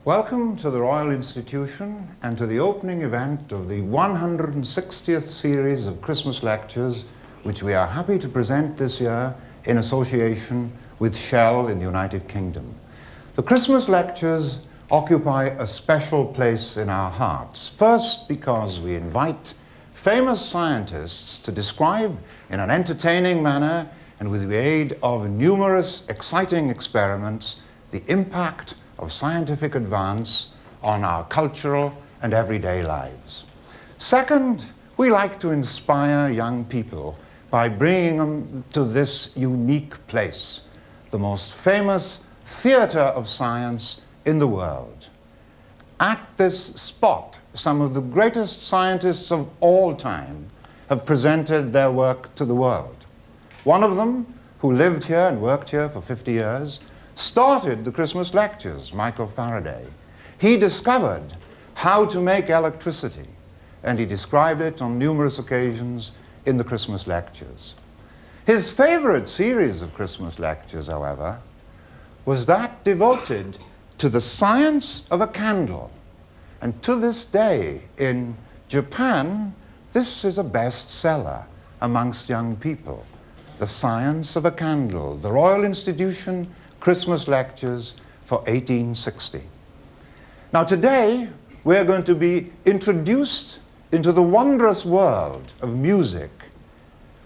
Welcome to the Royal Institution and to the opening event of the 160th series of Christmas lectures, which we are happy to present this year in association with Shell in the United Kingdom. The Christmas lectures occupy a special place in our hearts. First, because we invite famous scientists to describe in an entertaining manner and with the aid of numerous exciting experiments the impact of scientific advance on our cultural and everyday lives. Second, we like to inspire young people by bringing them to this unique place, the most famous theater of science in the world. At this spot, some of the greatest scientists of all time have presented their work to the world. One of them, who lived here and worked here for 50 years, started the Christmas lectures, Michael Faraday. He discovered how to make electricity, and he described it on numerous occasions in the Christmas lectures. His favorite series of Christmas lectures, however, was that devoted to the science of a candle. And to this day, in Japan, this is a bestseller amongst young people. The Science of a Candle, the Royal Institution Christmas Lectures for 1860. Now today, we're going to be introduced into the wondrous world of music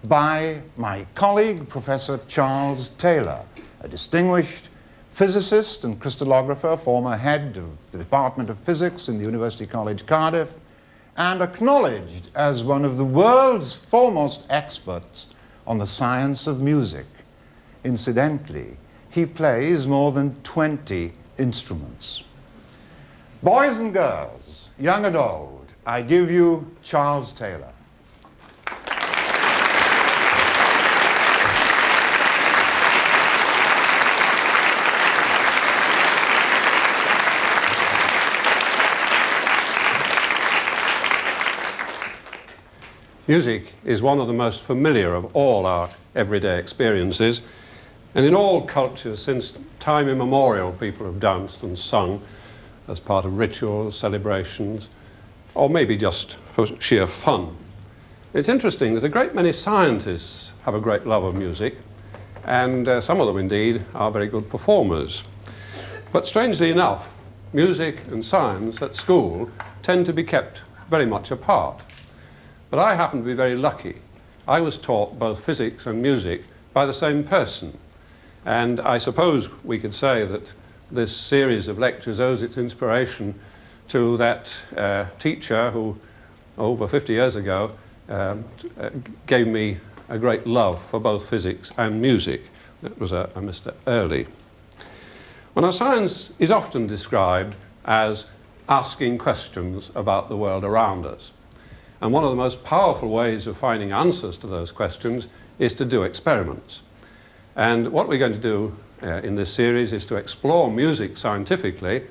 by my colleague, Professor Charles Taylor, a distinguished physicist and crystallographer, former head of the Department of Physics in the University College Cardiff, and acknowledged as one of the world's foremost experts on the science of music. Incidentally, he plays more than 20 instruments. Boys and girls, young and old, I give you Charles Taylor. Music is one of the most familiar of all our everyday experiences, and in all cultures since time immemorial people have danced and sung as part of rituals, celebrations, or maybe just for sheer fun. It's interesting that a great many scientists have a great love of music, and some of them indeed are very good performers. But strangely enough, music and science at school tend to be kept very much apart. But I happen to be very lucky. I was taught both physics and music by the same person. And I suppose we could say that this series of lectures owes its inspiration to that teacher who, over 50 years ago, gave me a great love for both physics and music. That was a Mr. Early. Well, now, science is often described as asking questions about the world around us. And one of the most powerful ways of finding answers to those questions is to do experiments. And what we're going to do in this series is to explore music scientifically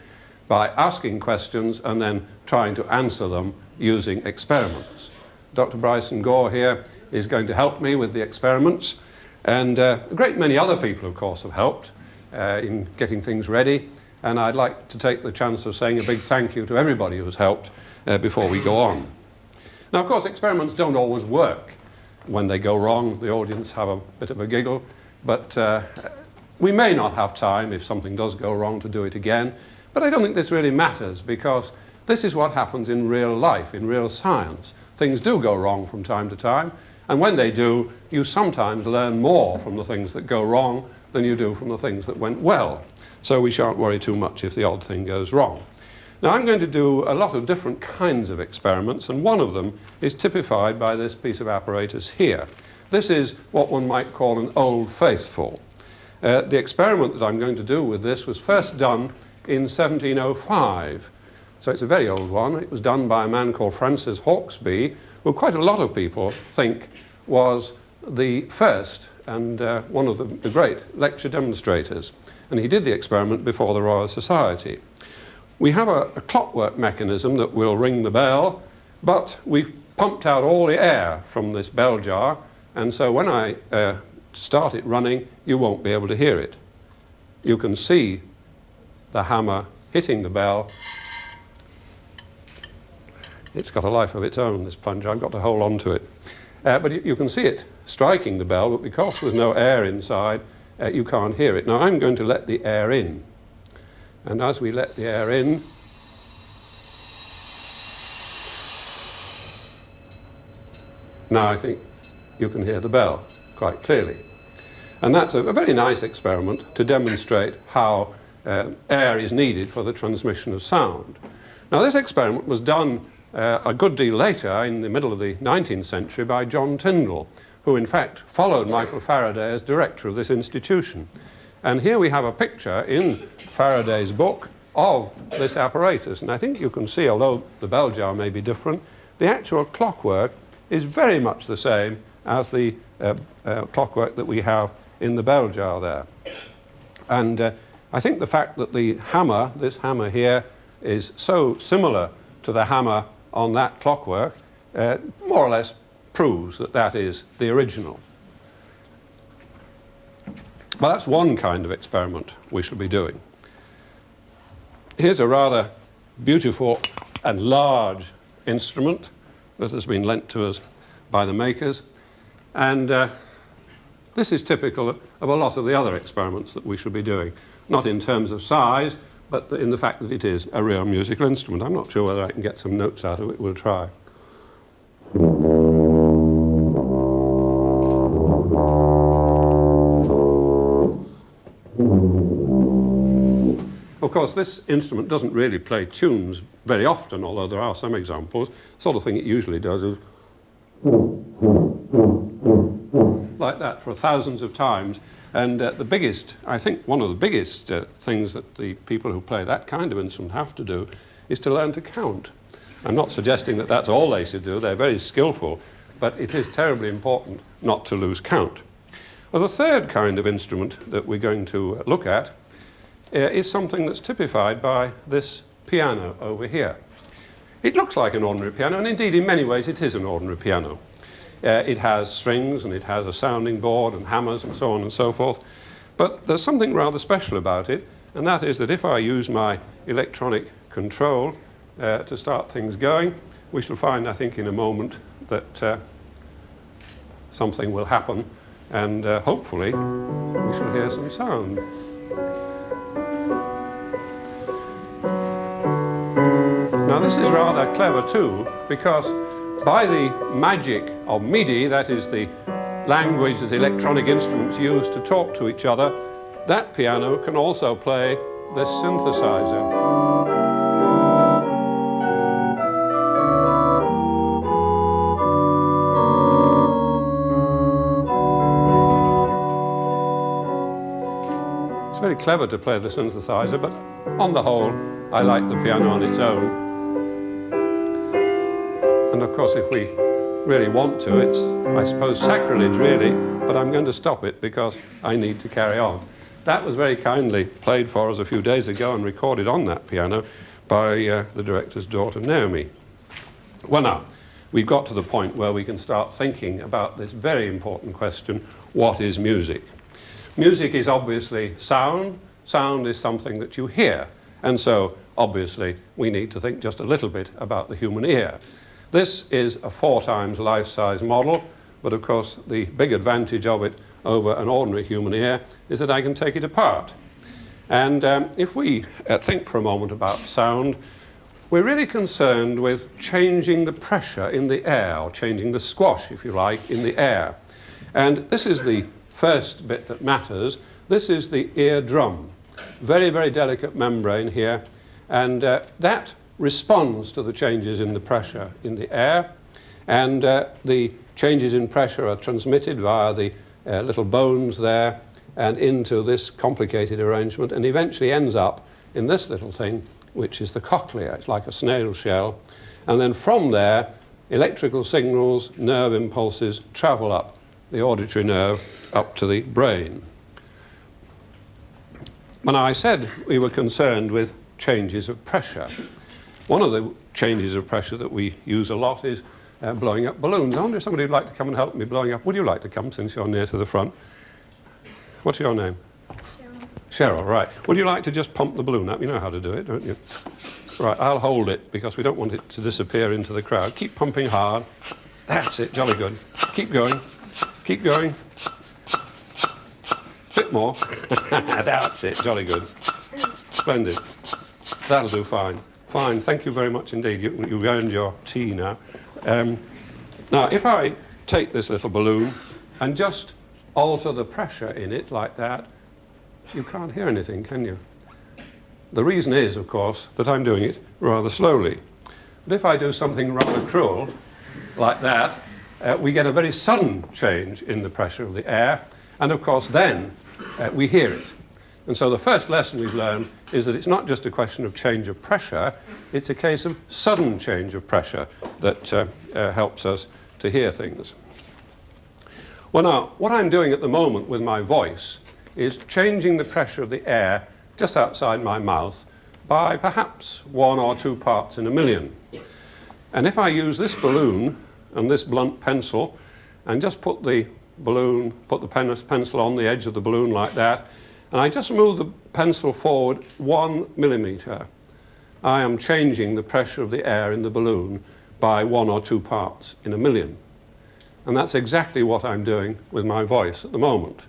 by asking questions and then trying to answer them using experiments. Dr. Bryson Gore here is going to help me with the experiments, and a great many other people, of course, have helped in getting things ready. And I'd like to take the chance of saying a big thank you to everybody who's helped before we go on. Now, of course, experiments don't always work. When they go wrong, the audience have a bit of a giggle. But we may not have time, if something does go wrong, to do it again. But I don't think this really matters, because this is what happens in real life, in real science. Things do go wrong from time to time. And when they do, you sometimes learn more from the things that go wrong than you do from the things that went well. So we shan't worry too much if the odd thing goes wrong. Now I'm going to do a lot of different kinds of experiments, and one of them is typified by this piece of apparatus here. This is what one might call an old faithful. The experiment that I'm going to do with this was first done in 1705. So it's a very old one. It was done by a man called Francis Hawksby, who quite a lot of people think was the first and one of the great lecture demonstrators. And he did the experiment before the Royal Society. We have a clockwork mechanism that will ring the bell, but we've pumped out all the air from this bell jar, and so when I start it running, you won't be able to hear it. You can see the hammer hitting the bell. It's got a life of its own, this plunger. I've got to hold on to it. But you can see it striking the bell, but because there's no air inside, you can't hear it. Now I'm going to let the air in. And as we let the air in, now I think you can hear the bell quite clearly. And that's a very nice experiment to demonstrate how air is needed for the transmission of sound. Now this experiment was done a good deal later, in the middle of the 19th century, by John Tyndall, who in fact followed Michael Faraday as director of this institution. And here we have a picture in Faraday's book of this apparatus. And I think you can see, although the bell jar may be different, the actual clockwork is very much the same as the clockwork that we have in the bell jar there. And I think the fact that the hammer, this hammer here, is so similar to the hammer on that clockwork, more or less proves that that is the original. Well, that's one kind of experiment we shall be doing. Here's a rather beautiful and large instrument that has been lent to us by the makers. And this is typical of a lot of the other experiments that we shall be doing, not in terms of size, but in the fact that it is a real musical instrument. I'm not sure whether I can get some notes out of it. We'll try. Of course, this instrument doesn't really play tunes very often, although there are some examples. The sort of thing it usually does is like that for thousands of times. And the biggest, I think one of the biggest things that the people who play that kind of instrument have to do is to learn to count. I'm not suggesting that that's all they should do. They're very skillful, but it is terribly important not to lose count. Well, the third kind of instrument that we're going to look at is something that's typified by this piano over here. It looks like an ordinary piano, and indeed in many ways it is an ordinary piano. It has strings and it has a sounding board and hammers and so on and so forth. But there's something rather special about it, and that is that if I use my electronic control to start things going, we shall find, I think, in a moment that something will happen, and hopefully we shall hear some sound. Now this is rather clever too, because by the magic of MIDI, that is the language that electronic instruments use to talk to each other, that piano can also play this synthesizer. It's very clever to play the synthesizer, but on the whole, I like the piano on its own. And of course, if we really want to, it's, I suppose, sacrilege really, but I'm going to stop it because I need to carry on. That was very kindly played for us a few days ago and recorded on that piano by the director's daughter, Naomi. Well now, we've got to the point where we can start thinking about this very important question, what is music? Music is obviously sound. Sound is something that you hear, and so obviously we need to think just a little bit about the human ear. This is a 4 times life-size model, but of course the big advantage of it over an ordinary human ear is that I can take it apart. And if we think for a moment about sound, we're really concerned with changing the pressure in the air, or changing the squash, if you like, in the air. And this is the first bit that matters. This is the eardrum. Very, very delicate membrane here. And that responds to the changes in the pressure in the air. And the changes in pressure are transmitted via the little bones there and into this complicated arrangement, and eventually ends up in this little thing, which is the cochlea. It's like a snail shell. And then from there, electrical signals, nerve impulses travel up the auditory nerve up to the brain. When I said we were concerned with changes of pressure, one of the changes of pressure that we use a lot is blowing up balloons. I wonder if somebody would like to come and help me blowing up. Would you like to come, since you're near to the front? What's your name? Cheryl. Cheryl, right. Would you like to just pump the balloon up? You know how to do it, don't you? Right, I'll hold it because we don't want it to disappear into the crowd. Keep pumping hard. That's it, jolly good. Keep going. Keep going. Bit more. That's it, jolly good. Splendid. That'll do fine. Fine, thank you very much indeed. You've earned your tea now. Now, if I take this little balloon and just alter the pressure in it like that, you can't hear anything, can you? The reason is, of course, that I'm doing it rather slowly. But if I do something rather cruel, like that, we get a very sudden change in the pressure of the air, and of course then we hear it. And so the first lesson we've learned is that it's not just a question of change of pressure, it's a case of sudden change of pressure that helps us to hear things. Well now, what I'm doing at the moment with my voice is changing the pressure of the air just outside my mouth by perhaps 1 or 2 parts in a million. And if I use this balloon and this blunt pencil and just put the pencil on the edge of the balloon like that, and I just move the pencil forward 1 millimeter, I am changing the pressure of the air in the balloon by 1 or 2 parts in a million. And that's exactly what I'm doing with my voice at the moment.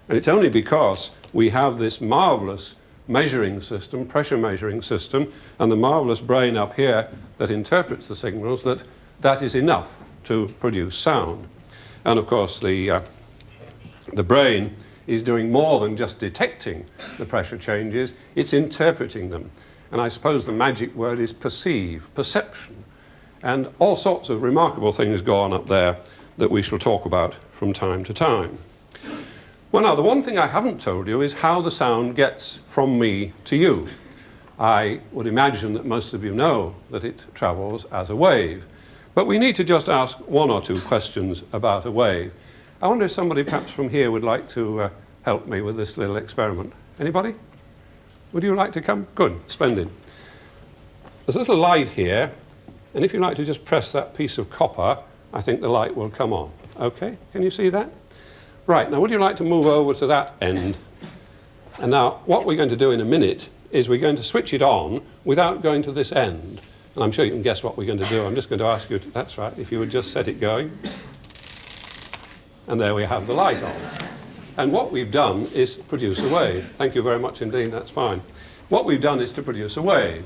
And it's only because we have this marvelous measuring system, pressure measuring system, and the marvelous brain up here that interprets the signals that is enough to produce sound. And of course the brain is doing more than just detecting the pressure changes, it's interpreting them. And I suppose the magic word is perceive, perception. And all sorts of remarkable things go on up there that we shall talk about from time to time. Well now, the one thing I haven't told you is how the sound gets from me to you. I would imagine that most of you know that it travels as a wave. But we need to just ask 1 or 2 questions about a wave. I wonder if somebody perhaps from here would like to help me with this little experiment. Anybody? Would you like to come? Good, splendid. There's a little light here, and if you like to just press that piece of copper, I think the light will come on. Okay, can you see that? Right, now would you like to move over to that end? And now what we're going to do in a minute is we're going to switch it on without going to this end. And I'm sure you can guess what we're going to do. I'm just going to ask you, that's right, if you would just set it going. And there we have the light on. And what we've done is produce a wave. Thank you very much indeed, that's fine. What we've done is to produce a wave.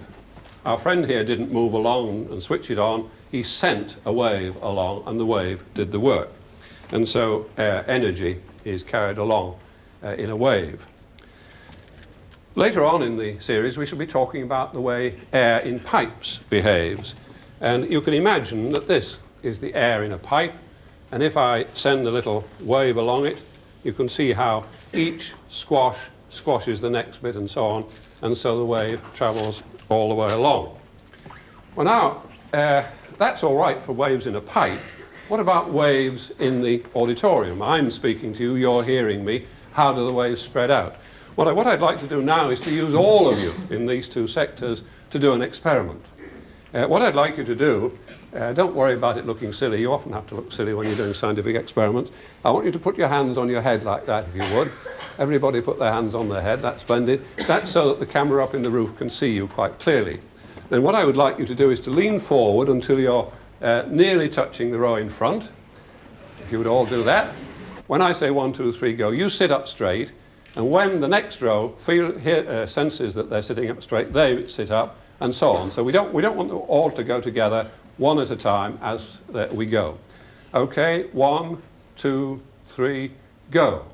Our friend here didn't move along and switch it on. He sent a wave along, and the wave did the work. And so energy is carried along in a wave. Later on in the series, we shall be talking about the way air in pipes behaves. And you can imagine that this is the air in a pipe. And if I send a little wave along it, you can see how each squash squashes the next bit and so on. And so the wave travels all the way along. Well now, that's all right for waves in a pipe. What about waves in the auditorium? I'm speaking to you, you're hearing me. How do the waves spread out? Well, what I'd like to do now is to use all of you in these 2 sectors to do an experiment. What I'd like you to do, don't worry about it looking silly. You often have to look silly when you're doing scientific experiments. I want you to put your hands on your head like that, if you would. Everybody put their hands on their head. That's splendid. That's so that the camera up in the roof can see you quite clearly. Then what I would like you to do is to lean forward until you're nearly touching the row in front. If you would all do that. When I say 1, 2, 3, go, you sit up straight. And when the next row senses that they're sitting up straight, they sit up, and so on. So we don't want them all to go together, one at a time as we go. Okay, 1, 2, 3, go.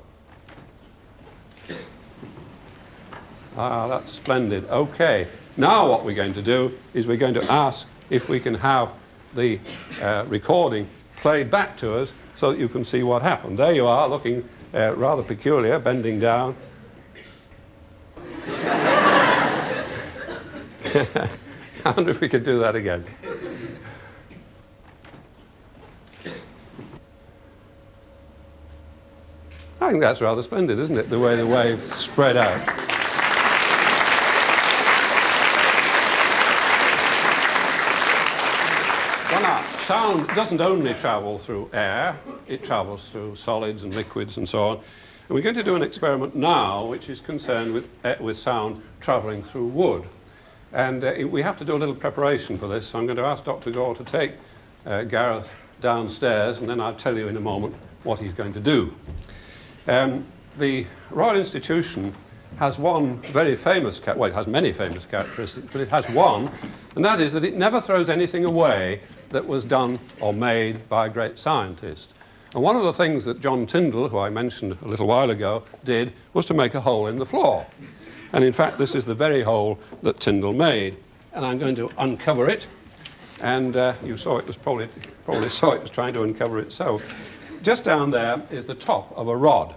Ah, that's splendid. Okay. Now what we're going to do is we're going to ask if we can have the recording played back to us so that you can see what happened. There you are, looking rather peculiar, bending down. I wonder if we could do that again. I think that's rather splendid, isn't it, the way the wave spread out. Well, now, sound doesn't only travel through air, it travels through solids and liquids and so on. And we're going to do an experiment now which is concerned with sound travelling through wood. And we have to do a little preparation for this, so I'm going to ask Dr. Gore to take Gareth downstairs, and then I'll tell you in a moment what he's going to do. The Royal Institution has one very famous, well, it has many famous characteristics, but it has one, and that is that it never throws anything away that was done or made by a great scientist. And one of the things that John Tyndall, who I mentioned a little while ago, did was to make a hole in the floor. And in fact, this is the very hole that Tyndall made. And I'm going to uncover it. And you saw it was probably saw it was trying to uncover it. So just down there is the top of a rod.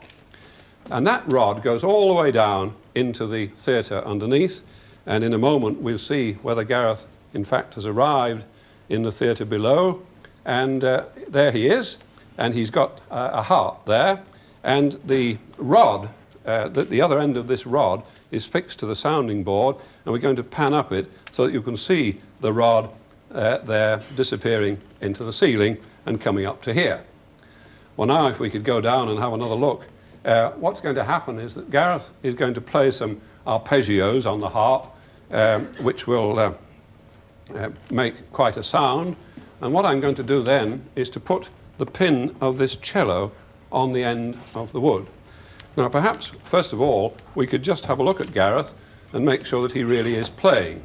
And that rod goes all the way down into the theatre underneath. And in a moment, we'll see whether Gareth, in fact, has arrived in the theatre below. And there he is. And he's got a harp there. And the rod, the other end of this rod, is fixed to the sounding board. And we're going to pan up it so that you can see the rod there disappearing into the ceiling and coming up to here. Well, now if we could go down and have another look, what's going to happen is that Gareth is going to play some arpeggios on the harp, which will make quite a sound. And what I'm going to do then is to put the pin of this cello on the end of the wood. Now, perhaps, first of all, we could just have a look at Gareth and make sure that he really is playing.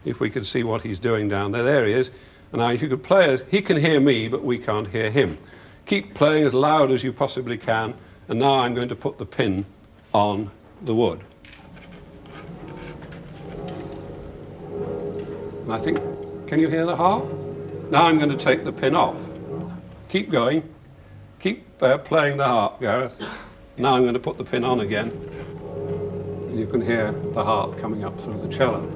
If we could see what he's doing down there. There he is. And now, if you could play as... He can hear me, but we can't hear him. Keep playing as loud as you possibly can. And now I'm going to put the pin on the wood. And I think... Can you hear the harp? Now I'm going to take the pin off. Keep going. Keep playing the harp, Gareth. Now I'm going to put the pin on again. And you can hear the harp coming up through the cello.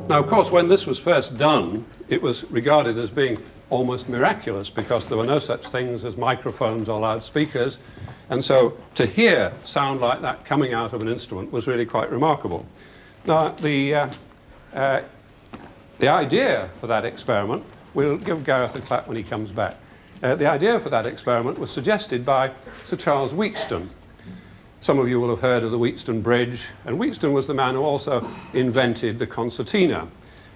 Now, of course, when this was first done, it was regarded as being almost miraculous because there were no such things as microphones or loudspeakers. And so to hear sound like that coming out of an instrument was really quite remarkable. Now, the idea for that experiment, we'll give Gareth a clap when he comes back. The idea for that experiment was suggested by Sir Charles Wheatstone. Some of you will have heard of the Wheatstone Bridge, and Wheatstone was the man who also invented the concertina.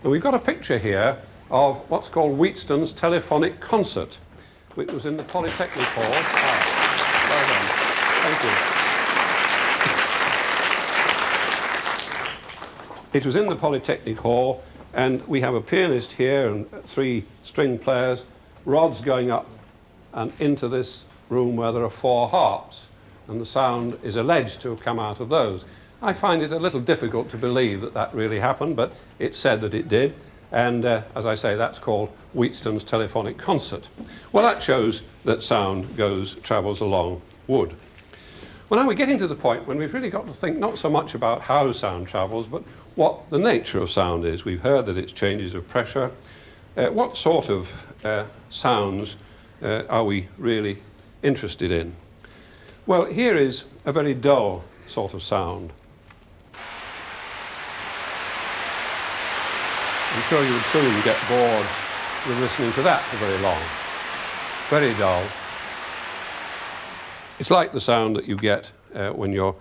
And we've got a picture here of what's called Wheatstone's telephonic concert, which was in the Polytechnic Hall. Well done. Thank you. It was in the Polytechnic Hall, and we have a pianist here and 3 string players, rods going up and into this room where there are 4 harps. And the sound is alleged to have come out of those. I find it a little difficult to believe that that really happened, but it's said that it did. And as I say, that's called Wheatstone's telephonic concert. Well, that shows that sound travels along wood. Well, now we're getting to the point when we've really got to think not so much about how sound travels, but what the nature of sound is. We've heard that it's changes of pressure. What sort of sounds are we really interested in? Well, here is a very dull sort of sound. I'm sure you would soon get bored with listening to that for very long. Very dull. It's like the sound that you get when you're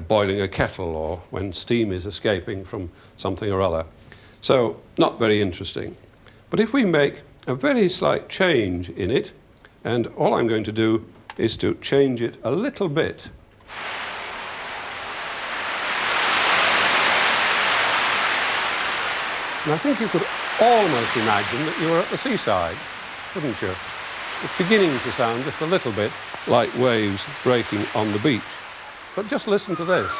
boiling a kettle or when steam is escaping from something or other. So, not very interesting. But if we make a very slight change in it, and all I'm going to do is to change it a little bit. And I think you could almost imagine that you were at the seaside, couldn't you? It's beginning to sound just a little bit like waves breaking on the beach. But just listen to this.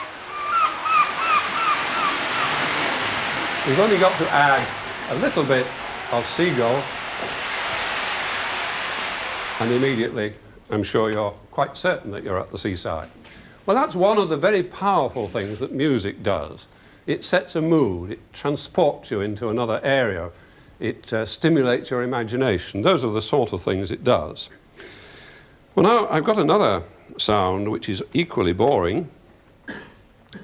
We've only got to add a little bit of seagull, and immediately I'm sure you're quite certain that you're at the seaside. Well, that's one of the very powerful things that music does. It sets a mood, it transports you into another area, it stimulates your imagination. Those are the sort of things it does. Well, now I've got another sound which is equally boring,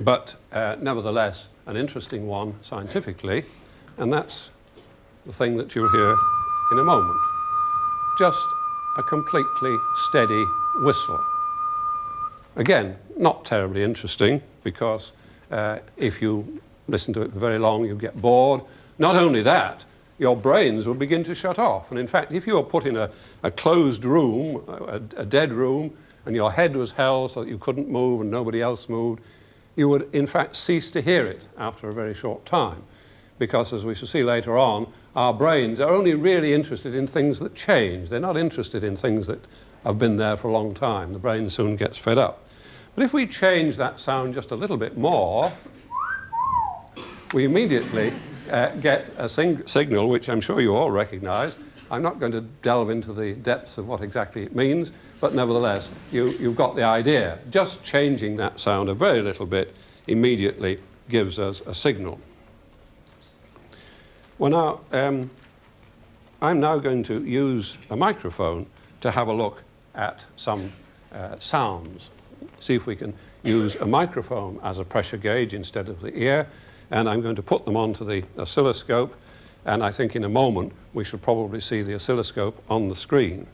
but nevertheless an interesting one scientifically, and that's the thing that you'll hear in a moment. Just a completely steady whistle. Again, not terribly interesting, because if you listen to it for very long, you get bored. Not only that, your brains will begin to shut off. And in fact, if you were put in a closed room, a dead room, and your head was held so that you couldn't move and nobody else moved, you would in fact cease to hear it after a very short time. Because as we shall see later on, our brains are only really interested in things that change. They're not interested in things that have been there for a long time. The brain soon gets fed up. But if we change that sound just a little bit more, we immediately get a signal which I'm sure you all recognize. I'm not going to delve into the depths of what exactly it means, but nevertheless, you've got the idea. Just changing that sound a very little bit immediately gives us a signal. Well, now, I'm now going to use a microphone to have a look at some sounds. See if we can use a microphone as a pressure gauge instead of the ear, and I'm going to put them onto the oscilloscope, and I think in a moment we shall probably see the oscilloscope on the screen.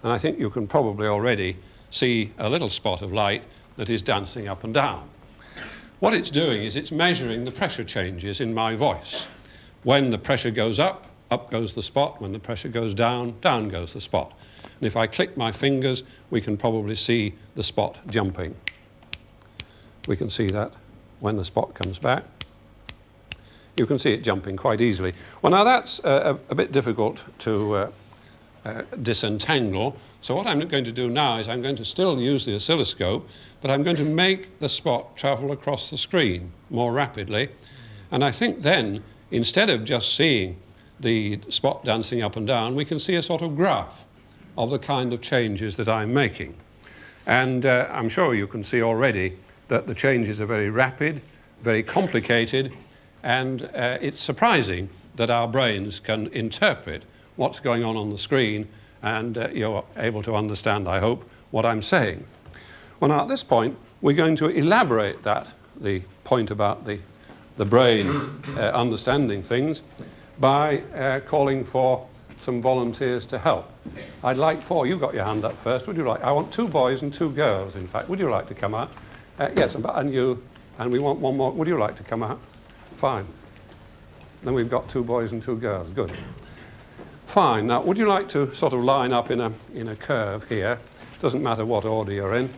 And I think you can probably already see a little spot of light that is dancing up and down. What it's doing is it's measuring the pressure changes in my voice. When the pressure goes up, up goes the spot. When the pressure goes down, down goes the spot. And if I click my fingers, we can probably see the spot jumping. We can see that when the spot comes back. You can see it jumping quite easily. Well, now that's a bit difficult to disentangle. So what I'm going to do now is I'm going to still use the oscilloscope, but I'm going to make the spot travel across the screen more rapidly. And I think then, instead of just seeing the spot dancing up and down, we can see a sort of graph of the kind of changes that I'm making. And I'm sure you can see already that the changes are very rapid, very complicated, and it's surprising that our brains can interpret what's going on the screen, and you're able to understand, I hope, what I'm saying. Well, now at this point, we're going to elaborate that, the point about the brain understanding things, by calling for some volunteers to help. I'd like you got your hand up first, would you like? I want 2 boys and 2 girls, in fact. Would you like to come out? Yes, and you, and we want one more. Would you like to come out? Fine. Then we've got 2 boys and 2 girls, good. Fine, now would you like to sort of line up in a curve here? Doesn't matter what order you're in.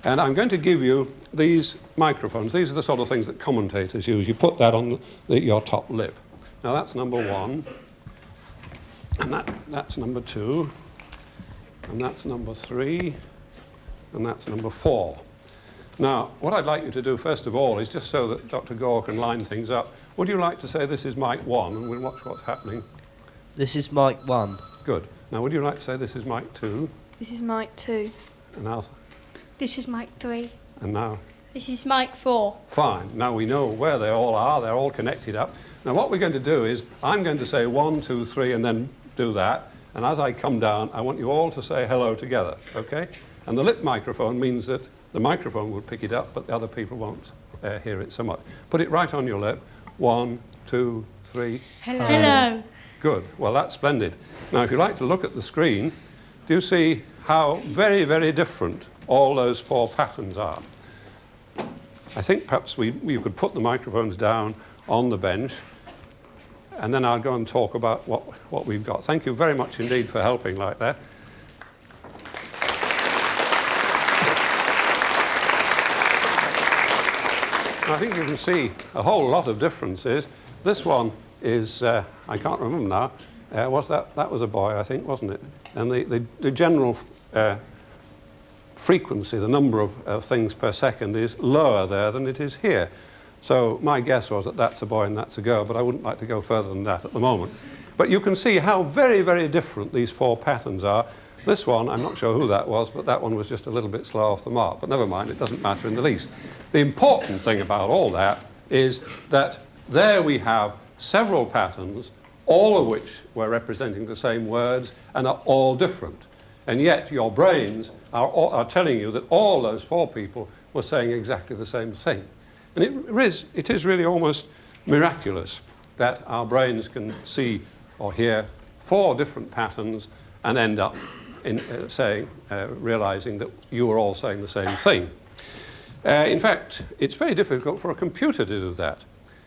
And I'm going to give you these microphones. These are the sort of things that commentators use. You put that on your top lip. Now that's number 1, and that's number 2, and that's number 3, and that's number 4. Now, what I'd like you to do first of all is, just so that Dr. Gore can line things up, would you like to say this is mic 1, and we'll watch what's happening? This is mic 1. Good. Now, would you like to say this is mic 2? This is mic 2. And now? This is mic 3. And now? This is mic 4. Fine. Now we know where they all are. They're all connected up. Now what we're going to do is, I'm going to say 1, 2, 3, and then do that. And as I come down, I want you all to say hello together, okay? And the lip microphone means that the microphone will pick it up, but the other people won't hear it so much. Put it right on your lip. 1, 2, 3. Hello. Hello. Good. Well, that's splendid. Now, if you like to look at the screen, do you see how very, very different all those 4 patterns are? I think perhaps we could put the microphones down on the bench, and then I'll go and talk about what we've got. Thank you very much indeed for helping like that. I think you can see a whole lot of differences. This one is, I can't remember now, that was a boy, I think, wasn't it? And the general frequency, the number of things per second, is lower there than it is here. So my guess was that that's a boy and that's a girl, but I wouldn't like to go further than that at the moment. But you can see how very, very different these 4 patterns are. This one, I'm not sure who that was, but that one was just a little bit slow off the mark. But never mind, it doesn't matter in the least. The important thing about all that is that there we have several patterns, all of which were representing the same words and are all different. And yet your brains are telling you that all those 4 people were saying exactly the same thing. And it is really almost miraculous that our brains can see or hear 4 different patterns and end up in realizing that you are all saying the same thing. In fact, it's very difficult for a computer to do that.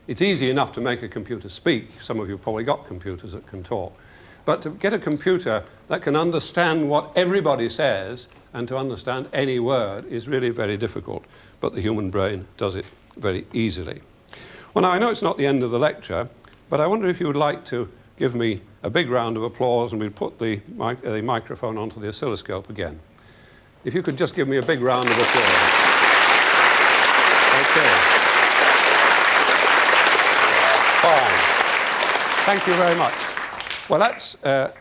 It's easy enough to make a computer speak. Some of you have probably got computers that can talk. But to get a computer that can understand what everybody says and to understand any word is really very difficult. But the human brain does it very easily. Well, now, I know it's not the end of the lecture, but I wonder if you would like to give me a big round of applause, and we'll put the microphone onto the oscilloscope again. If you could just give me a big round of applause. Okay. Fine. Thank you very much. Well, that's a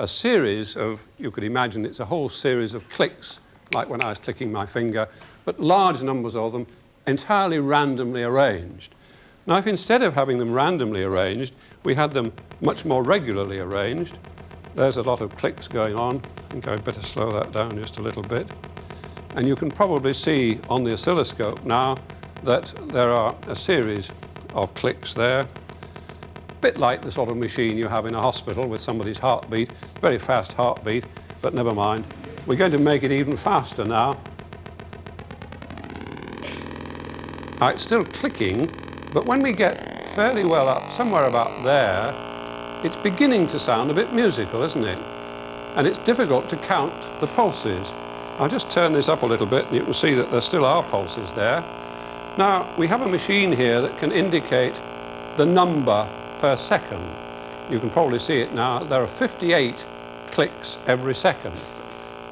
series of, you could imagine it's a whole series of clicks, like when I was clicking my finger, but large numbers of them entirely randomly arranged. Now, if instead of having them randomly arranged, we had them much more regularly arranged, there's a lot of clicks going on. I think I'd better slow that down just a little bit. And you can probably see on the oscilloscope now that there are a series of clicks there, a bit like the sort of machine you have in a hospital with somebody's heartbeat, very fast heartbeat, but never mind. We're going to make it even faster now. It's still clicking, but when we get fairly well up, somewhere about there, it's beginning to sound a bit musical, isn't it? And it's difficult to count the pulses. I'll just turn this up a little bit and you can see that there still are pulses there. Now, we have a machine here that can indicate the number per second. You can probably see it now. There are 58 clicks every second.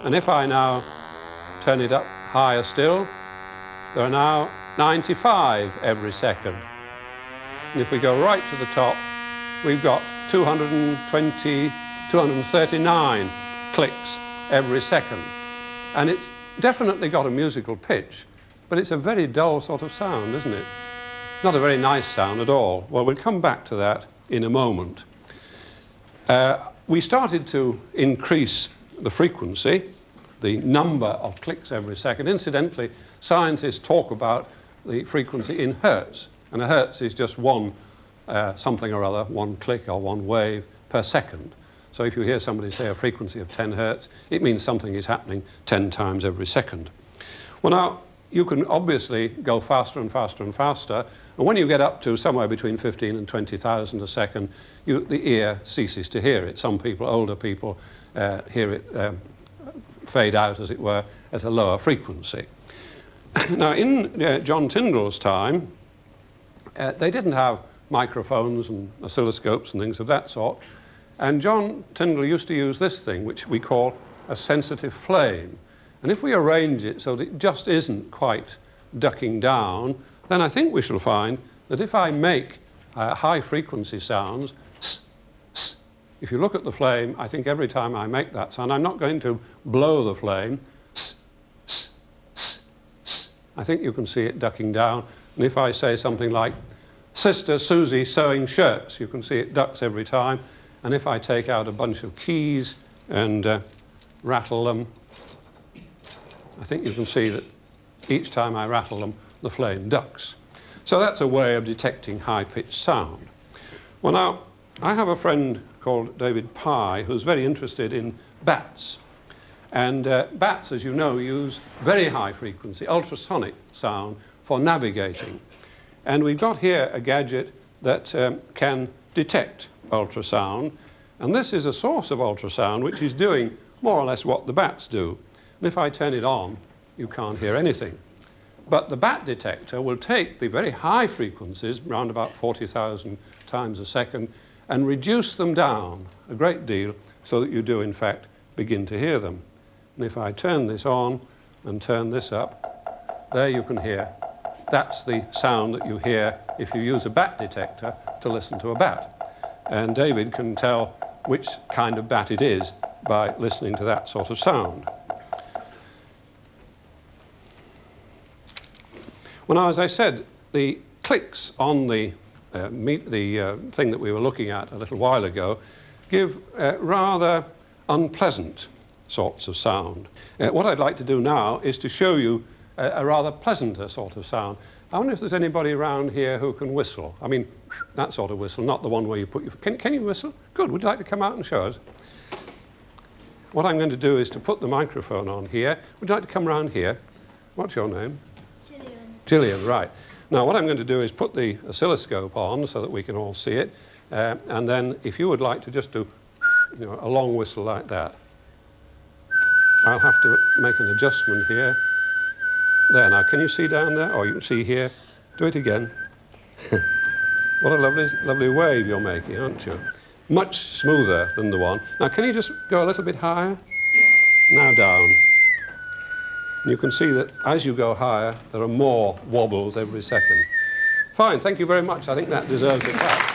And if I now turn it up higher still, there are now 95 every second. And if we go right to the top, we've got 239 clicks every second. And it's definitely got a musical pitch, but it's a very dull sort of sound, isn't it? Not a very nice sound at all. Well, we'll come back to that in a moment. We started to increase the frequency, the number of clicks every second. Incidentally, scientists talk about the frequency in hertz, and a hertz is just one something or other, one click or one wave per second. So if you hear somebody say a frequency of 10 hertz, it means something is happening 10 times every second. Well, now, you can obviously go faster and faster and faster, and when you get up to somewhere between 15 and 20,000 a second, the ear ceases to hear it. Some people, older people, hear it fade out, as it were, at a lower frequency. Now, in John Tyndall's time, they didn't have microphones and oscilloscopes and things of that sort, and John Tyndall used to use this thing, which we call a sensitive flame. And if we arrange it so that it just isn't quite ducking down, then I think we shall find that if I make high-frequency sounds, if you look at the flame, I think every time I make that sound, I'm not going to blow the flame. I think you can see it ducking down. And if I say something like, Sister Susie sewing shirts, you can see it ducks every time. And if I take out a bunch of keys and rattle them, I think you can see that each time I rattle them, the flame ducks. So that's a way of detecting high-pitched sound. Well, now, I have a friend called David Pye who's very interested in bats. And bats, as you know, use very high-frequency, ultrasonic sound for navigating. And we've got here a gadget that can detect ultrasound. And this is a source of ultrasound which is doing more or less what the bats do. And if I turn it on, you can't hear anything. But the bat detector will take the very high frequencies, around about 40,000 times a second, and reduce them down a great deal so that you do, in fact, begin to hear them. And if I turn this on and turn this up, there you can hear that's the sound that you hear if you use a bat detector to listen to a bat. And David can tell which kind of bat it is by listening to that sort of sound. Well, now, as I said, the clicks on the thing that we were looking at a little while ago give rather unpleasant sorts of sound. What I'd like to do now is to show you a rather pleasanter sort of sound. I wonder if there's anybody around here who can whistle. I mean, that sort of whistle, not the one where you put your... Can you whistle? Good. Would you like to come out and show us? What I'm going to do is to put the microphone on here. Would you like to come around here? What's your name? Gillian, right. Now, what I'm going to do is put the oscilloscope on so that we can all see it. And then, if you would like to just do a long whistle like that. I'll have to make an adjustment here. There, now, can you see down there? Oh, you can see here. Do it again. What a lovely wave you're making, aren't you? Much smoother than the one. Now, can you just go a little bit higher? Now down. And you can see that as you go higher, there are more wobbles every second. Fine, thank you very much. I think that deserves a clap.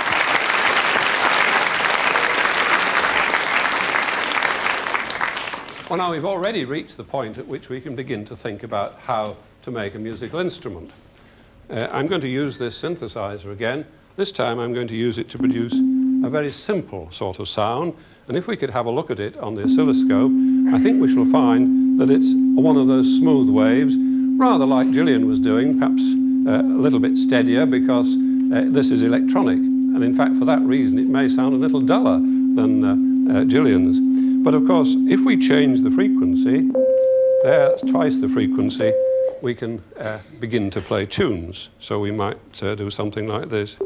Well, now we've already reached the point at which we can begin to think about how to make a musical instrument. I'm going to use this synthesizer again. This time I'm going to use it to produce a very simple sort of sound. And if we could have a look at it on the oscilloscope, I think we shall find that it's one of those smooth waves, rather like Gillian was doing, perhaps a little bit steadier because this is electronic. And in fact, for that reason, it may sound a little duller than Gillian's. But of course, if we change the frequency, that's twice the frequency, we can begin to play tunes. So we might do something like this.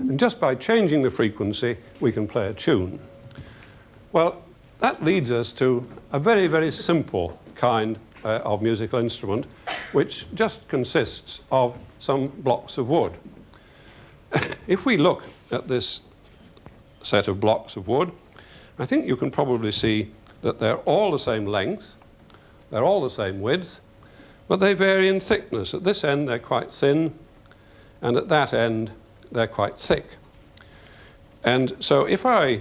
And just by changing the frequency, we can play a tune. Well, that leads us to a very, very simple kind of musical instrument, which just consists of some blocks of wood. If we look at this set of blocks of wood, I think you can probably see that they're all the same length, they're all the same width, but they vary in thickness. At this end, they're quite thin, and at that end, they're quite thick. And so if I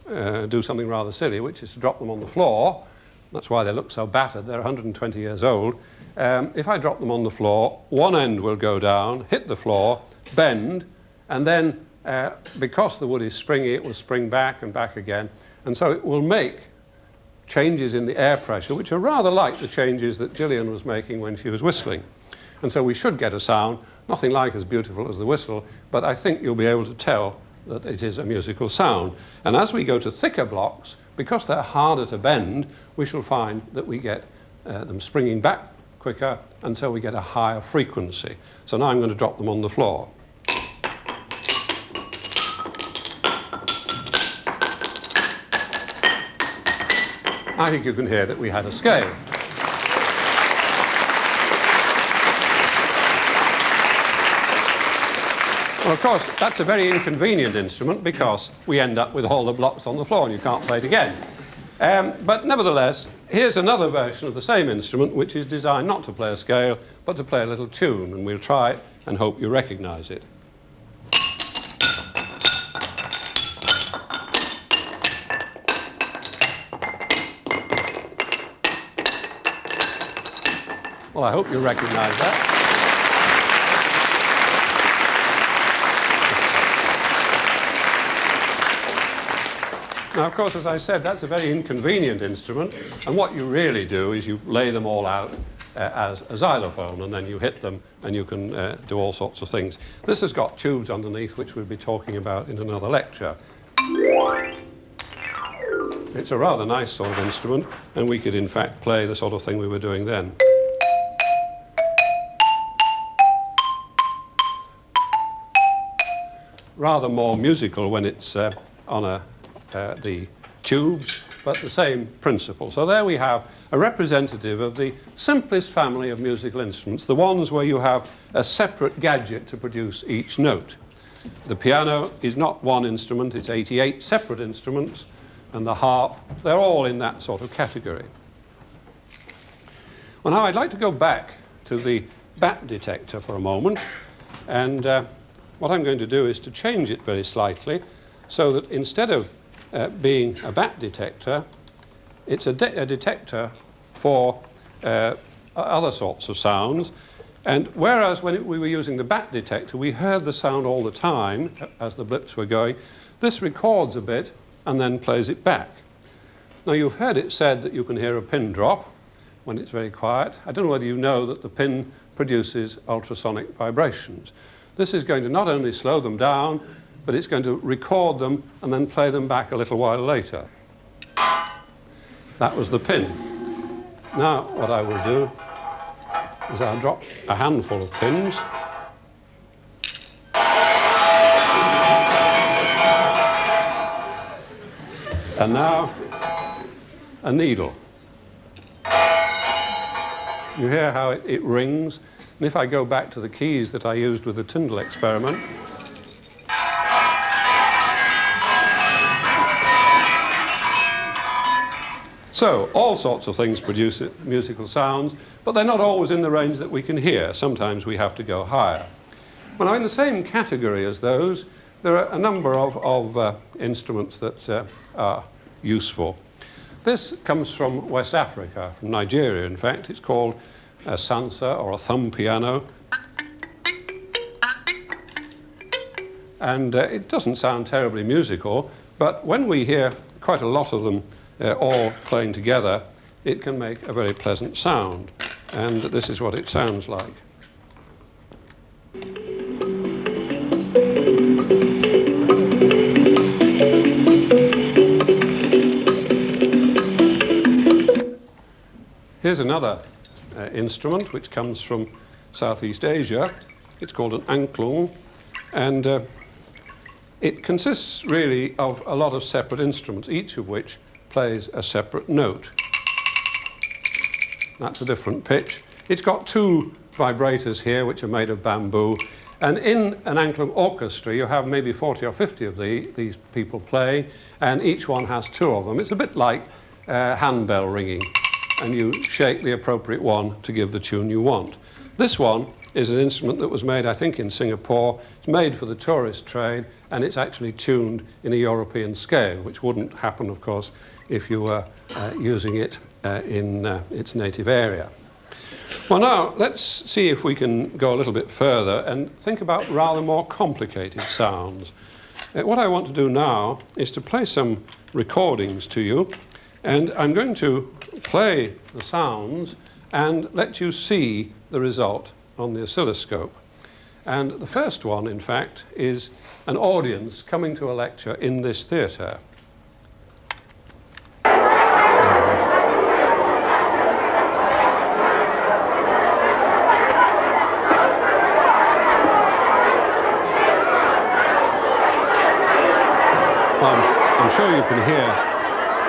do something rather silly, which is to drop them on the floor, that's why they look so battered, they're 120 years old. If I drop them on the floor, one end will go down, hit the floor, bend, and then because the wood is springy, it will spring back and back again. And so it will make changes in the air pressure, which are rather like the changes that Gillian was making when she was whistling. And so we should get a sound, nothing like as beautiful as the whistle, but I think you'll be able to tell that it is a musical sound. And as we go to thicker blocks, because they're harder to bend, we shall find that we get them springing back quicker, and so we get a higher frequency. So now I'm going to drop them on the floor. I think you can hear that we had a scale. Well, of course, that's a very inconvenient instrument because we end up with all the blocks on the floor and you can't play it again. But nevertheless, here's another version of the same instrument which is designed not to play a scale, but to play a little tune, and we'll try it and hope you recognize it. Well, I hope you recognize that. Now, of course, as I said, that's a very inconvenient instrument, and what you really do is you lay them all out as a xylophone, and then you hit them, and you can do all sorts of things. This has got tubes underneath, which we'll be talking about in another lecture. It's a rather nice sort of instrument, and we could, in fact, play the sort of thing we were doing then. Rather more musical when it's on the tubes, but the same principle. So there we have a representative of the simplest family of musical instruments, the ones where you have a separate gadget to produce each note. The piano is not one instrument, it's 88 separate instruments, and the harp. They're all in that sort of category. Well, now I'd like to go back to the bat detector for a moment, and what I'm going to do is to change it very slightly so that instead of being a bat detector, it's a detector for other sorts of sounds. And whereas when we were using the bat detector, we heard the sound all the time as the blips were going, this records a bit and then plays it back. Now, you've heard it said that you can hear a pin drop when it's very quiet. I don't know whether you know that the pin produces ultrasonic vibrations. This is going to not only slow them down, but it's going to record them and then play them back a little while later. That was the pin. Now, what I will do is I'll drop a handful of pins. And now, a needle. You hear how it rings. And if I go back to the keys that I used with the Tyndall experiment, so all sorts of things produce musical sounds, but they're not always in the range that we can hear. Sometimes we have to go higher. Well, now in the same category as those, there are a number of instruments that are useful. This comes from West Africa, from Nigeria, in fact. It's called a sansa, or a thumb piano. And it doesn't sound terribly musical, but when we hear quite a lot of them all playing together, it can make a very pleasant sound. And this is what it sounds like. Here's another instrument which comes from Southeast Asia. It's called an angklung, and it consists really of a lot of separate instruments, each of which plays a separate note. That's a different pitch. It's got two vibrators here which are made of bamboo, and in an angklung orchestra you have maybe 40 or 50 of these people playing, and each one has two of them. It's a bit like handbell ringing, and you shake the appropriate one to give the tune you want. This one is an instrument that was made, I think, in Singapore. It's made for the tourist trade, and it's actually tuned in a European scale, which wouldn't happen, of course, if you were using it in its native area. Well, now, let's see if we can go a little bit further and think about rather more complicated sounds. What I want to do now is to play some recordings to you, and I'm going to play the sounds and let you see the result on the oscilloscope. And the first one, in fact, is an audience coming to a lecture in this theatre. I'm sure you can hear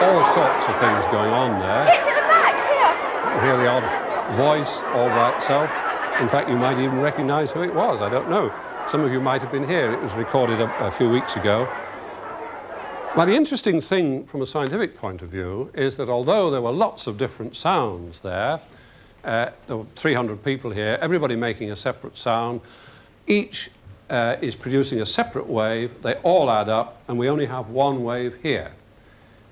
all sorts of things going on there. Get to the back, here! You hear the odd voice all by itself. In fact, you might even recognize who it was. I don't know. Some of you might have been here. It was recorded a few weeks ago. Well, the interesting thing from a scientific point of view is that although there were lots of different sounds there were 300 people here, everybody making a separate sound, each is producing a separate wave. They all add up, and we only have one wave here.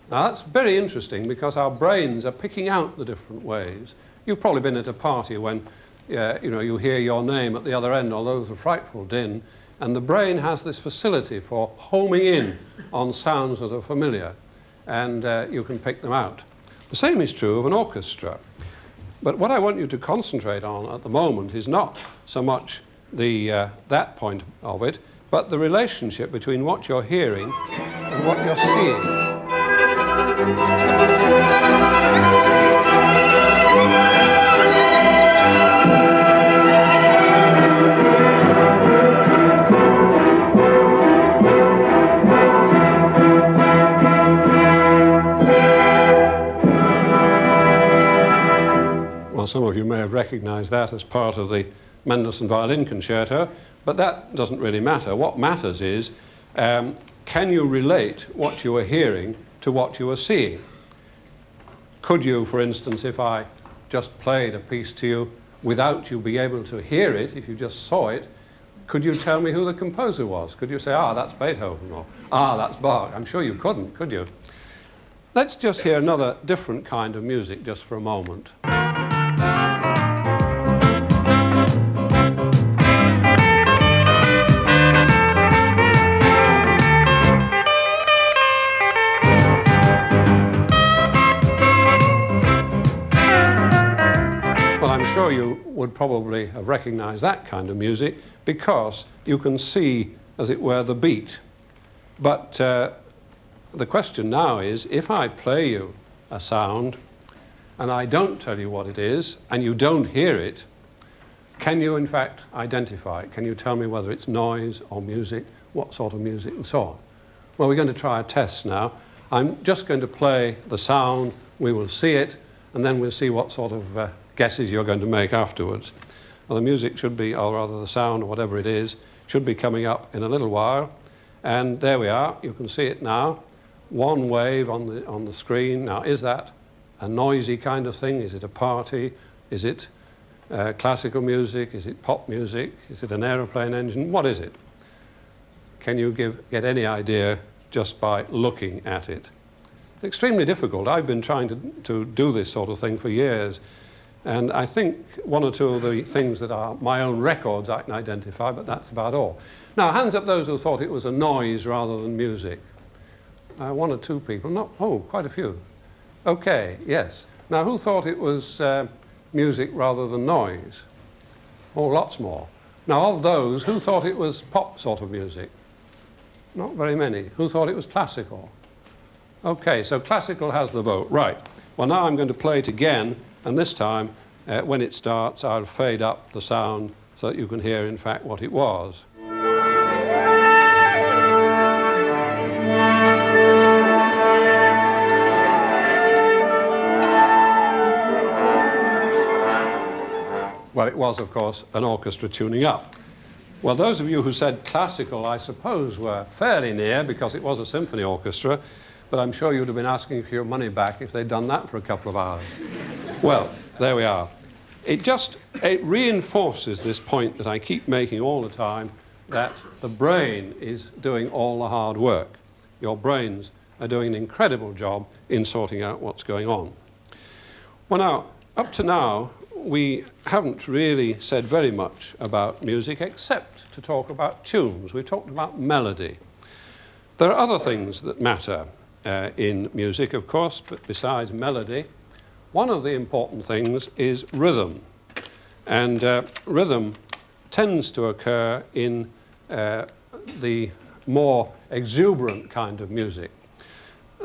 Now, that's very interesting because our brains are picking out the different waves. You've probably been at a party when you hear your name at the other end, although there's a frightful din, and the brain has this facility for homing in on sounds that are familiar, and you can pick them out. The same is true of an orchestra. But what I want you to concentrate on at the moment is not so much that point of it, but the relationship between what you're hearing and what you're seeing. Well, some of you may have recognized that as part of the Mendelssohn Violin Concerto, but that doesn't really matter. What matters is, can you relate what you are hearing to to what you were seeing. Could you, for instance, if I just played a piece to you without you being able to hear it, if you just saw it, could you tell me who the composer was? Could you say, ah, that's Beethoven, or ah, that's Bach? I'm sure you couldn't, could you? Let's just hear another different kind of music just for a moment. I'm sure you would probably have recognized that kind of music because you can see, as it were, the beat. But the question now is, if I play you a sound and I don't tell you what it is and you don't hear it, can you in fact identify it? Can you tell me whether it's noise or music, what sort of music and so on? Well, we're going to try a test now. I'm just going to play the sound, we will see it, and then we'll see what sort of guesses you're going to make afterwards. Well, the music should be, or rather the sound, or whatever it is, should be coming up in a little while. And there we are, you can see it now. One wave on the screen. Now, is that a noisy kind of thing? Is it a party? Is it classical music? Is it pop music? Is it an aeroplane engine? What is it? Can you get any idea just by looking at it? It's extremely difficult. I've been trying to do this sort of thing for years. And I think one or two of the things that are my own records I can identify, but that's about all. Now, hands up those who thought it was a noise rather than music. One or two people. Not, oh, quite a few. Okay, yes. Now, who thought it was music rather than noise? Oh, lots more. Now, of those, who thought it was pop sort of music? Not very many. Who thought it was classical? Okay, so classical has the vote. Right. Well, now I'm going to play it again. And this time, when it starts, I'll fade up the sound so that you can hear, in fact, what it was. Well, it was, of course, an orchestra tuning up. Well, those of you who said classical, I suppose, were fairly near because it was a symphony orchestra, but I'm sure you'd have been asking for your money back if they'd done that for a couple of hours. Well, there we are. It reinforces this point that I keep making all the time, that the brain is doing all the hard work. Your brains are doing an incredible job in sorting out what's going on. Well, now, up to now, we haven't really said very much about music except to talk about tunes. We've talked about melody. There are other things that matter in music, of course, but besides melody, one of the important things is rhythm. And rhythm tends to occur in the more exuberant kind of music.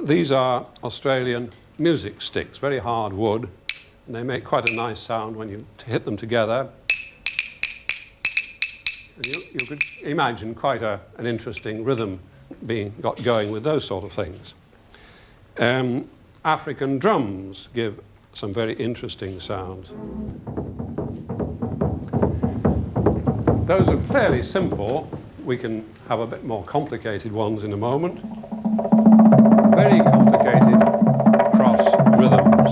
These are Australian music sticks, very hard wood, and they make quite a nice sound when you hit them together. And you could imagine quite an interesting rhythm being got going with those sort of things. African drums give some very interesting sounds. Those are fairly simple. We can have a bit more complicated ones in a moment. Very complicated cross rhythms.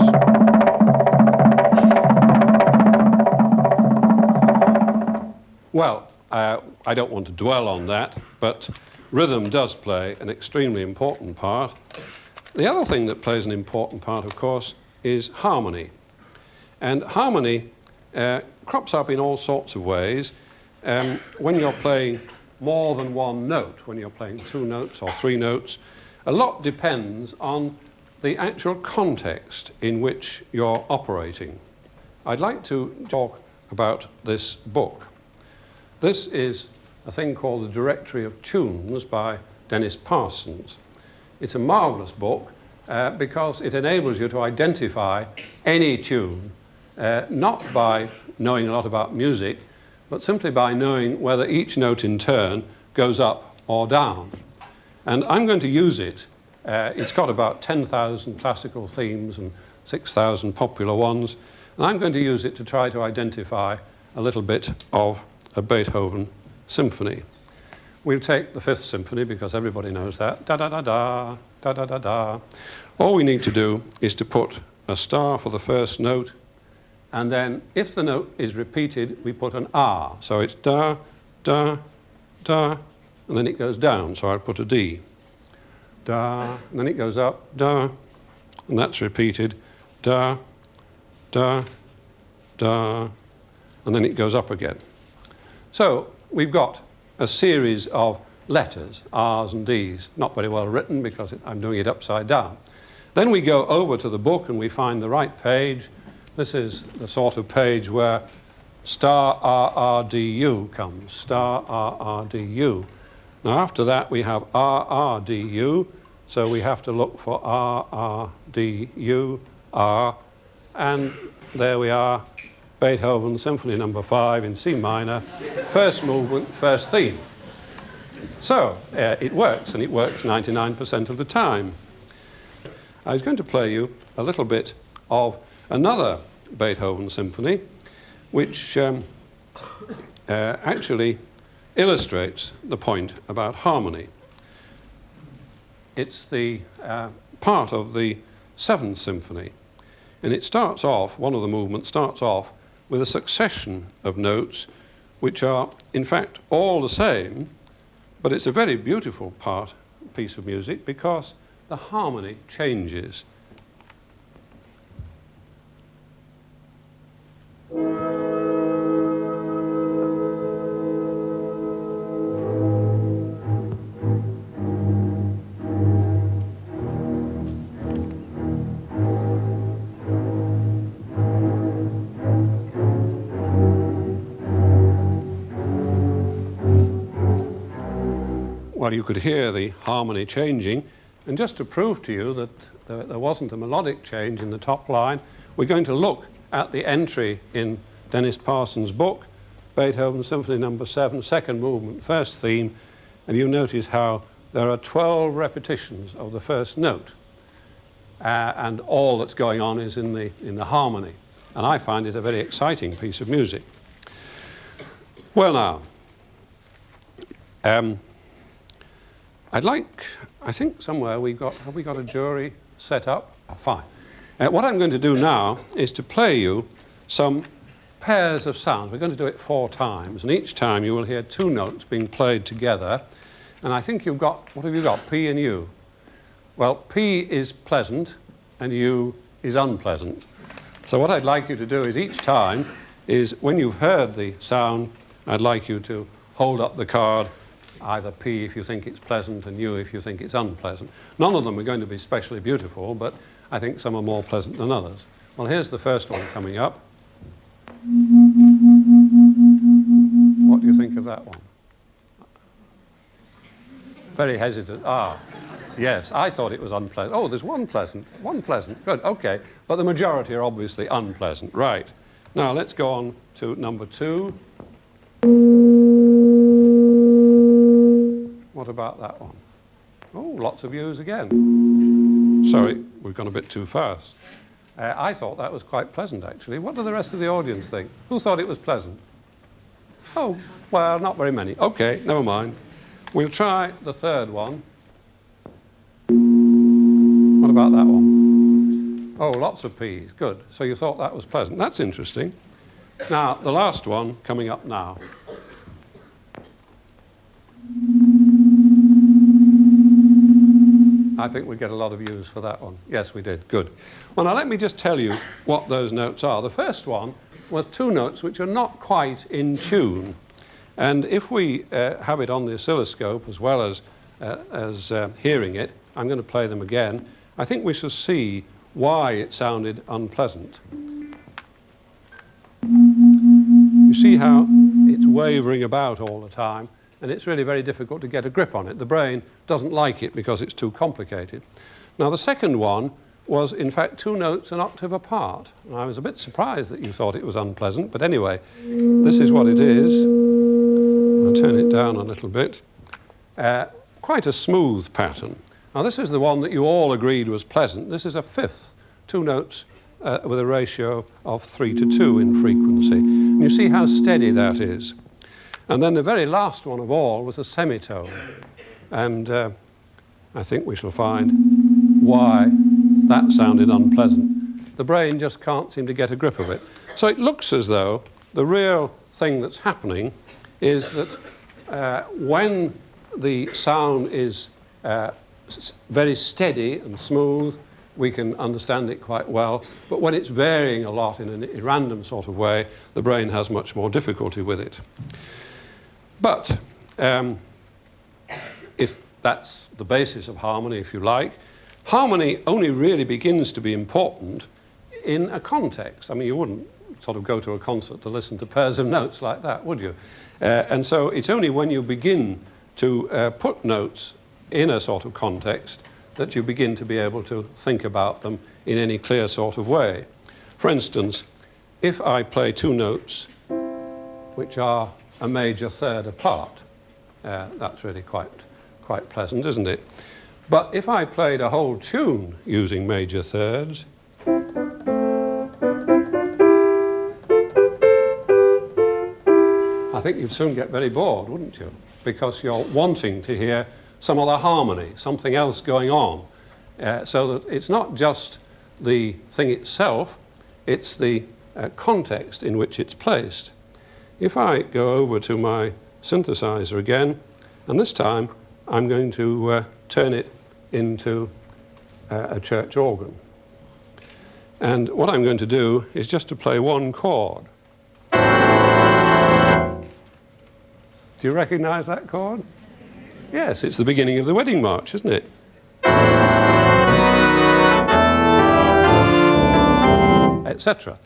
Well, I don't want to dwell on that, but rhythm does play an extremely important part. The other thing that plays an important part, of course, is harmony. And harmony crops up in all sorts of ways. When you're playing more than one note, when you're playing 2 notes or 3 notes, a lot depends on the actual context in which you're operating. I'd like to talk about this book. This is a thing called the Directory of Tunes by Dennis Parsons. It's a marvellous book because it enables you to identify any tune, not by knowing a lot about music, but simply by knowing whether each note in turn goes up or down. And I'm going to use it. It's got about 10,000 classical themes and 6,000 popular ones. And I'm going to use it to try to identify a little bit of a Beethoven symphony. we'll take the Fifth Symphony, because everybody knows that. Da-da-da-da, da-da-da-da. All we need to do is to put a star for the first note, and then if the note is repeated, we put an R. So it's da, da, da, and then it goes down, so I'll put a D. Da, and then it goes up, da, and that's repeated, da, da, da, and then it goes up again. So we've got a series of letters, R's and D's, not very well written because I'm doing it upside down. Then we go over to the book and we find the right page. This is the sort of page where star RRDU comes, star RRDU. Now after that we have RRDU, so we have to look for RRDU, R, and there we are, Beethoven Symphony No. 5 in C minor, first movement, first theme. So it works, and it works 99% of the time. I was going to play you a little bit of another Beethoven symphony, which actually illustrates the point about harmony. It's the part of the Seventh Symphony, and it starts off, one of the movements starts off with a succession of notes which are in fact all the same, but it's a very beautiful piece of music because the harmony changes. Well, you could hear the harmony changing, and just to prove to you that there wasn't a melodic change in the top line, we're going to look at the entry in Dennis Parsons' book, Beethoven Symphony No. 7, second movement, first theme, and you notice how there are 12 repetitions of the first note, and all that's going on is in the harmony, and I find it a very exciting piece of music. Well now, I think somewhere have we got a jury set up? Oh, fine. What I'm going to do now is to play you some pairs of sounds. We're going to do it 4 times, and each time you will hear 2 notes being played together. And I think you've got, what have you got? P and U. Well, P is pleasant and U is unpleasant. So what I'd like you to do is each time is when you've heard the sound, I'd like you to hold up the card, either P if you think it's pleasant and U if you think it's unpleasant. None of them are going to be especially beautiful, but I think some are more pleasant than others. Well, here's the first one coming up. What do you think of that one? Very hesitant. Ah, yes, I thought it was unpleasant. Oh, there's one pleasant. One pleasant. Good, okay. But the majority are obviously unpleasant. Right. Now, let's go on to number 2. What about that one? Oh, lots of U's again. Sorry, we've gone a bit too fast. I thought that was quite pleasant, actually. What do the rest of the audience think? Who thought it was pleasant? Oh, well, not very many. Okay, never mind. We'll try the third one. What about that one? Oh, lots of P's. Good. So you thought that was pleasant. That's interesting. Now, the last one coming up now. I think we get a lot of U's for that one. Yes, we did. Good. Well, now let me just tell you what those notes are. The first one was 2 notes which are not quite in tune. And if we have it on the oscilloscope as well as hearing it, I'm going to play them again. I think we shall see why it sounded unpleasant. You see how it's wavering about all the time, and it's really very difficult to get a grip on it. The brain doesn't like it because it's too complicated. Now, the second one was, in fact, 2 notes an octave apart. And I was a bit surprised that you thought it was unpleasant, but anyway, this is what it is. I'll turn it down a little bit. Quite a smooth pattern. Now, this is the one that you all agreed was pleasant. This is a fifth, 2 notes with a ratio of 3 to 2 in frequency. And you see how steady that is. And then the very last one of all was a semitone. And I think we shall find why that sounded unpleasant. The brain just can't seem to get a grip of it. So it looks as though the real thing that's happening is that when the sound is very steady and smooth, we can understand it quite well. But when it's varying a lot in a random sort of way, the brain has much more difficulty with it. But if that's the basis of harmony, if you like, harmony only really begins to be important in a context. I mean, you wouldn't sort of go to a concert to listen to pairs of notes like that, would you? And so it's only when you begin to put notes in a sort of context that you begin to be able to think about them in any clear sort of way. For instance, if I play two notes which are a major third apart, that's really quite pleasant, isn't it? But if I played a whole tune using major thirds, I think you'd soon get very bored, wouldn't you? Because you're wanting to hear some other harmony, something else going on. So that it's not just the thing itself, it's the context in which it's placed. If I go over to my synthesizer again, and this time I'm going to turn it into a church organ. And what I'm going to do is just to play one chord. Do you recognize that chord? Yes, it's the beginning of the wedding march, isn't it? Etc.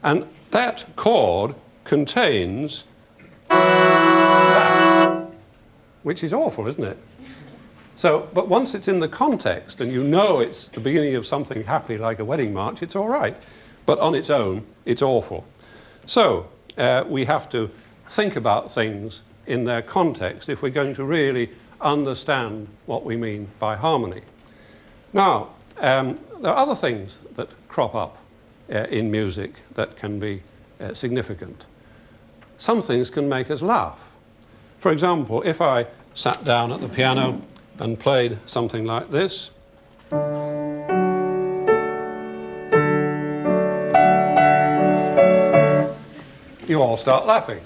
And that chord contains that, which is awful, isn't it? So, but once it's in the context and you know it's the beginning of something happy like a wedding march, it's all right. But on its own, it's awful. So, we have to think about things in their context if we're going to really understand what we mean by harmony. Now, there are other things that crop up in music that can be significant. Some things can make us laugh. For example, if I sat down at the piano and played something like this, you all start laughing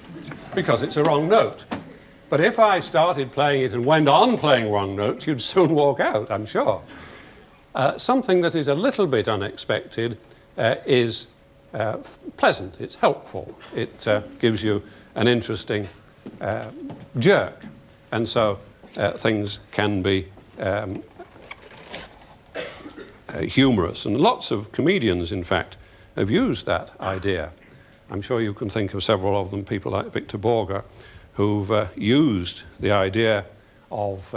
because it's a wrong note. But if I started playing it and went on playing wrong notes, you'd soon walk out, I'm sure. Something that is a little bit unexpected is pleasant, it's helpful. It gives you an interesting jerk. And so things can be humorous. And lots of comedians, in fact, have used that idea. I'm sure you can think of several of them, people like Victor Borge, who've used the idea of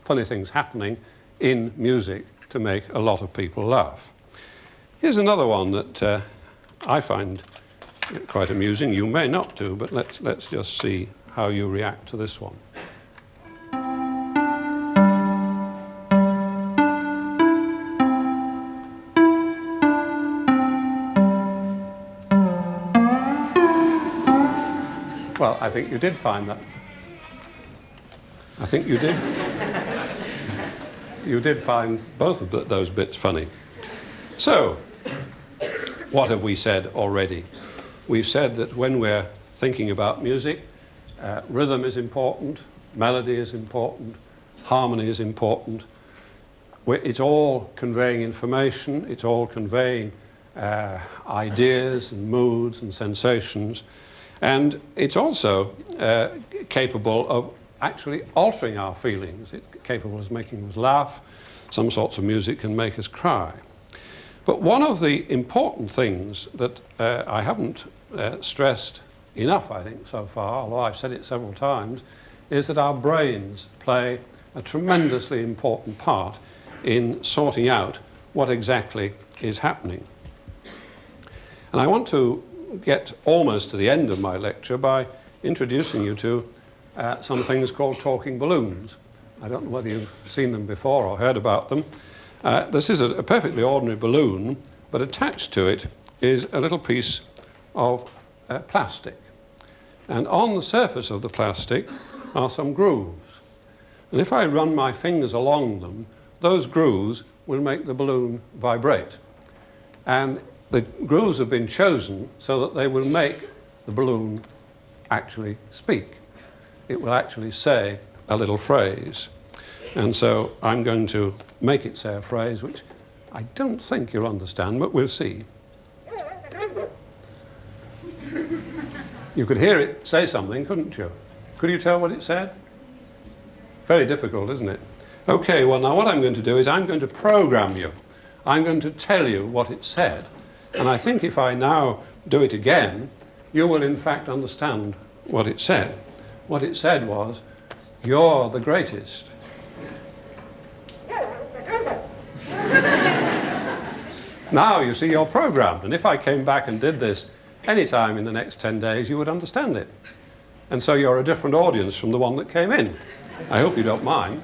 funny things happening in music to make a lot of people laugh. Here's another one that I find quite amusing. You may not do, but let's just see how you react to this one. Well, I think you did find that. I think you did. You did find both of those bits funny. So, what have we said already? We've said that when we're thinking about music, rhythm is important, melody is important, harmony is important. It's all conveying information, it's all conveying ideas and moods and sensations. And it's also capable of actually altering our feelings. It's capable of making us laugh. Some sorts of music can make us cry. But one of the important things that I haven't stressed enough, I think, so far, although I've said it several times, is that our brains play a tremendously important part in sorting out what exactly is happening. And I want to get almost to the end of my lecture by introducing you to some things called talking balloons. I don't know whether you've seen them before or heard about them. This is a perfectly ordinary balloon, but attached to it is a little piece of plastic. And on the surface of the plastic are some grooves. And if I run my fingers along them, those grooves will make the balloon vibrate. And the grooves have been chosen so that they will make the balloon actually speak. It will actually say a little phrase. And so I'm going to make it say a phrase which I don't think you'll understand, but we'll see. You could hear it say something, couldn't you? Could you tell what it said? Very difficult, isn't it? Okay, well now what I'm going to do is I'm going to program you. I'm going to tell you what it said. And I think if I now do it again, you will in fact understand what it said. What it said was, "You're the greatest." Now you see you're programmed, and if I came back and did this any time in the next 10 days, you would understand it. And so you're a different audience from the one that came in. I hope you don't mind.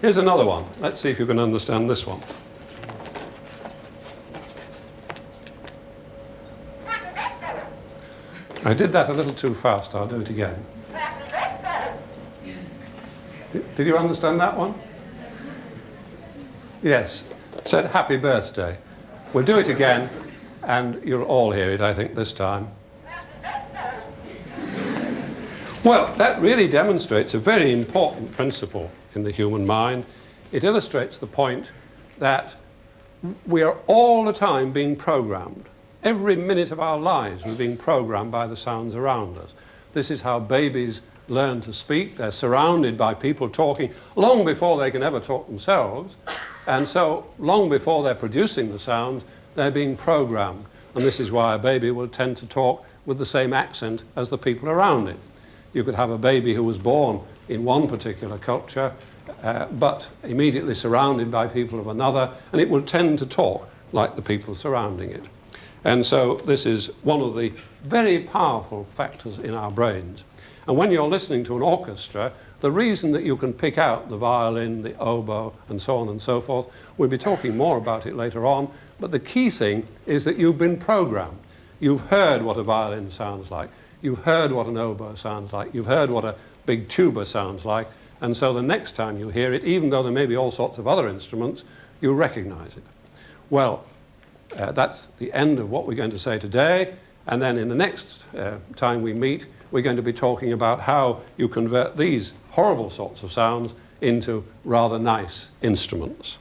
Here's another one. Let's see if you can understand this one. I did that a little too fast. I'll do it again. Did you understand that one? Yes. It said happy birthday. We'll do it again, and you'll all hear it, I think, this time. Well, that really demonstrates a very important principle in the human mind. It illustrates the point that we are all the time being programmed. Every minute of our lives we're being programmed by the sounds around us. This is how babies learn to speak. They're surrounded by people talking long before they can ever talk themselves. And so long before they're producing the sounds, they're being programmed. And this is why a baby will tend to talk with the same accent as the people around it. You could have a baby who was born in one particular culture, but immediately surrounded by people of another, and it will tend to talk like the people surrounding it. And so this is one of the very powerful factors in our brains. And when you're listening to an orchestra, the reason that you can pick out the violin, the oboe, and so on and so forth, we'll be talking more about it later on, but the key thing is that you've been programmed. You've heard what a violin sounds like. You've heard what an oboe sounds like. You've heard what a big tuba sounds like. And so the next time you hear it, even though there may be all sorts of other instruments, you recognize it. Well, that's the end of what we're going to say today. And then in the next time we meet, we're going to be talking about how you convert these horrible sorts of sounds into rather nice instruments.